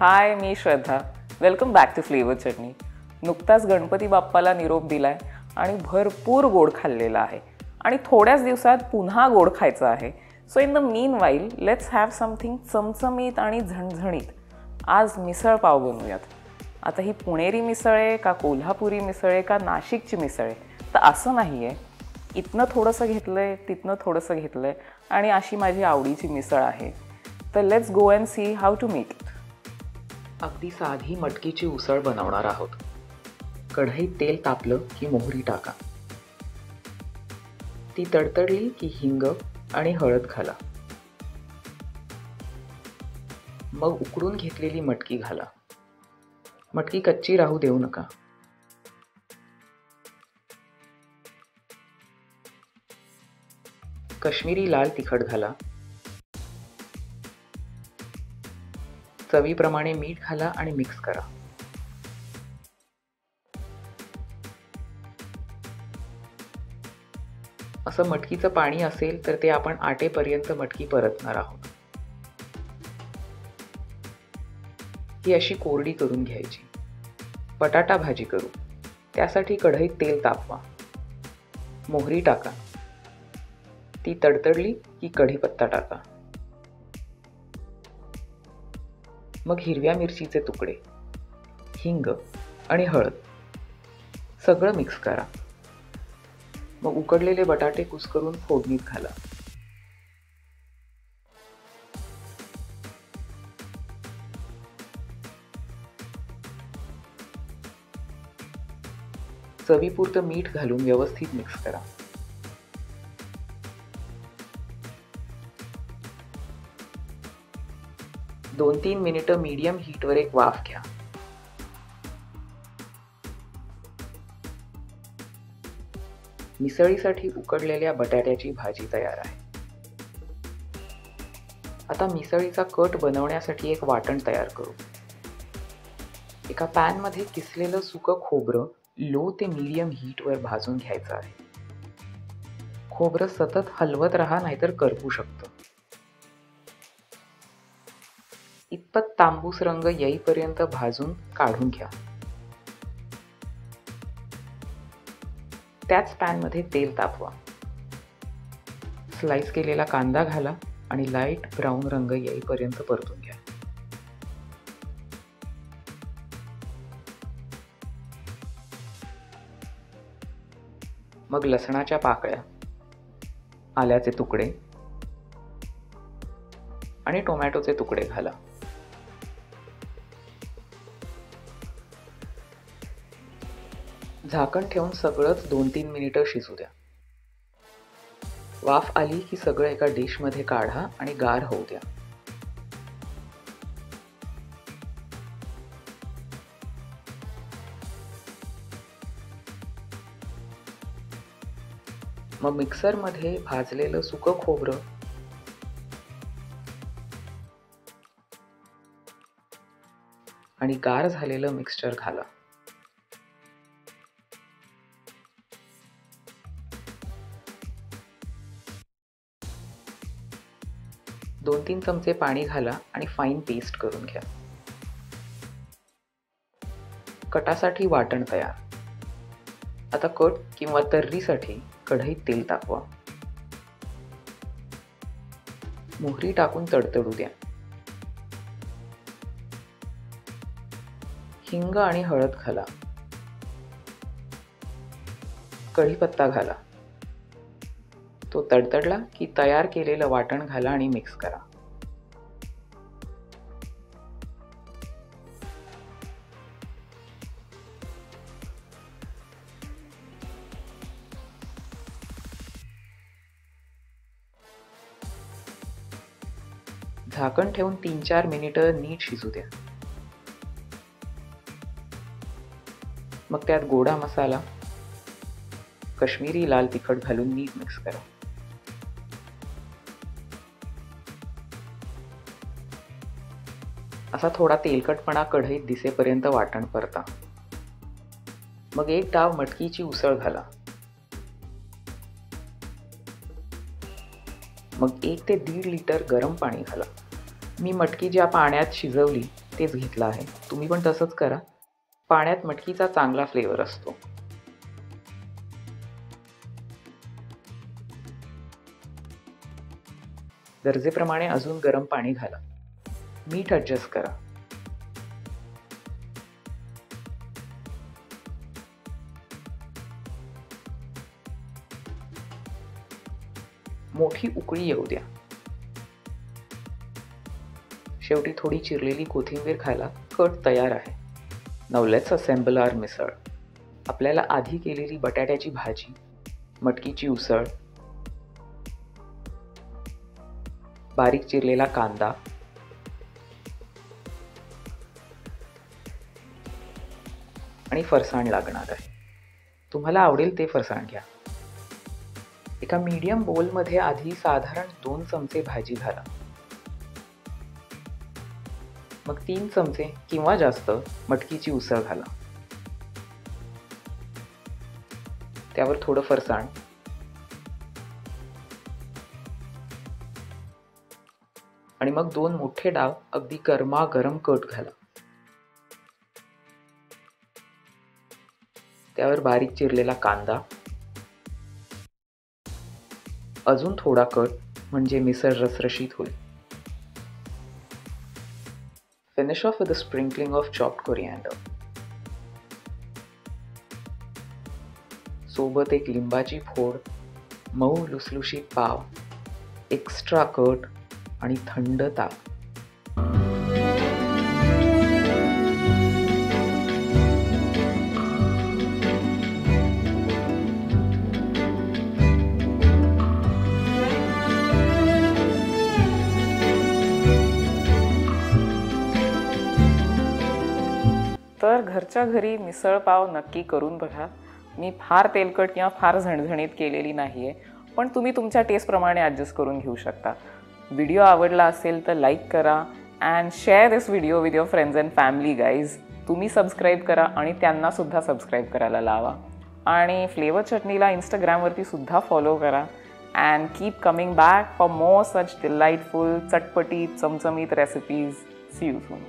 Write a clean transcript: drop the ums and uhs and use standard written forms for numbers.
हाय, मी Shraddha. Welcome back to flavour चटणी. नुकताच गणपती बाप्पाला निरोप दिलाय आणि भरपूर गोड खाल्लेला आहे आणि थोड्याच दिवसात पुन्हा गोड खायचं आहे. So in the mean while let's have something चमचमीत आणि झणझणीत. आज मिसळ पाव बनवूयात. आता ही पुणेरी मिसळ आहे का कोल्हापुरी मिसळ आहे का नाशिकची मिसळ आहे तर असं नाही आहे. इथनं थोडंसं घेतलं आहे, तिथनं थोडंसं घेतलं आहे आणि अशी माझी आवडीची मिसळ आहे. तर let's go and see how to make it. अगदी साधी मटकीची उसळ बनवणार आहोत. कढईत तेल तापलं की मोहरी टाका. ती तडतडली की हिंग आणि हळद घाला. मग उकडून घेतलेली मटकी घाला. मटकी कच्ची राहू देऊ नका. काश्मीरी लाल तिखट घाला. चवीप्रमाणे मीठ घाला आणि मिक्स करा. असं मटकीचं पाणी असेल तर ते आपण आटेपर्यंत मटकी परतणार आहोत. ही अशी कोरडी करून घ्यायची. बटाटा भाजी करू. त्यासाठी कढईत तेल तापवा. मोहरी टाका. ती तडतडली की कढीपत्ता टाका. मग हिरव्या मिरचीचे तुकडे, हिंग आणि हळद सगळं मिक्स करा. मग उकडलेले बटाटे कुस्करून फोडणीत घाला. चवीपुरतं मीठ घालून व्यवस्थित मिक्स करा. दोन 3 मिनिटं मीडियम हीटवर एक वाफ घ्या. मिसळीसाठी उकडलेल्या बटाट्याची भाजी तयार आहे. आता मिसळीचा कट बनवण्यासाठी एक वाटण तयार करू. एका पॅनमध्ये किसलेलं सुकं खोबरं लो ते मीडियम हीटवर भाजून घ्यायचं आहे. खोबरं सतत हलवत राहा नाहीतर करपू शकतं. इतपत तांबूस रंग येईपर्यंत भाजून काढून घ्या. त्याच पॅनमध्ये तेल तापवा. स्लाइस केलेला कांदा घाला आणि लाईट ब्राऊन रंग येईपर्यंत परतून घ्या. मग लसणाच्या पाकळ्या, आल्याचे तुकडे आणि टोमॅटोचे तुकडे घाला. झाकण ठेवून सगळंच 2-3 मिनिटं शिजू द्या. वाफ आली की सगळं एका डिशमध्ये काढा आणि गार होऊ द्या. मग मिक्सरमध्ये भाजलेलं सुकं खोबरं आणि गार झालेलं मिक्सचर घाला. दोन 3 चमचे पाणी घाला आणि फाईन पेस्ट करून घ्या. कटासाठी वाटण तयार. आता कट किंवा तर्रीसाठी कढईत तेल तापवा. मोहरी टाकून तडतडू द्या. हिंग आणि हळद घाला. कढीपत्ता घाला. तो तडतडला की तयार केलेलं वाटण घाला आणि मिक्स करा. झाकण ठेवून 3-4 मिनिटं नीट शिजू द्या. मग त्यात गोडा मसाला, काश्मीरी लाल तिखट घालून नीट मिक्स करा. असा थोडा तेलकटपणा कढईत दिसेपर्यंत वाटण परता. मग एक डाव मटकीची उसळ घाला. मग 1 ते 1.5 लिटर गरम पाणी घाला. मी मटकी ज्या पाण्यात शिजवली तेच घेतलं आहे. तुम्ही पण तसंच करा. पाण्यात मटकीचा चांगला फ्लेवर असतो. गरजेप्रमाणे अजून गरम पाणी घाला. मीठ ॲडजस्ट करा. मोठी उकळी येऊ द्या. शेवटी थोडी चिरलेली कोथिंबीर घाला. कट तयार आहे. नाऊ लेट्स असेंबल आवर मिसळ. आपल्याला आधी केलेली बटाट्याची भाजी, मटकीची उसळ, बारीक चिरलेला कांदा, आणि फरसाण लागणार आहे. तुम्हाला आवडेल ते फरसाण घ्या. एका मीडियम बोलमध्ये आधी साधारण 2 चमचे भाजी घाला. मग 3 चमचे किंवा जास्त मटकीची उसळ घाला. त्यावर थोडं फरसाण आणि मग 2 मोठे डाव अगदी गरमागरम कट घाला. त्यावर बारीक चिरलेला कांदा, अजून थोडा कट म्हणजे मिसळ रसरशीत होईल. Finish off with a sprinkling of chopped coriander. सोबत एक लिंबाची फोड, मऊ लुसलुशीत पाव, एक्स्ट्रा कट आणि थंड ताक. तर घरच्या घरी मिसळ पाव नक्की करून बघा. मी फार तेलकट किंवा फार झणझणीत केलेली नाही आहे, पण तुम्ही तुमच्या टेस्टप्रमाणे ॲडजस्ट करून घेऊ शकता. व्हिडिओ आवडला असेल तर लाईक करा and share this video with your friends and family guys. तुम्ही सबस्क्राईब करा आणि त्यांनासुद्धा सबस्क्राईब करायला लावा. आणि फ्लेवर चटणीला इंस्टाग्रामवरती सुद्धा फॉलो करा. And keep coming back for more such delightful, चटपटीत, चमचमीत रेसिपीज. C you soon.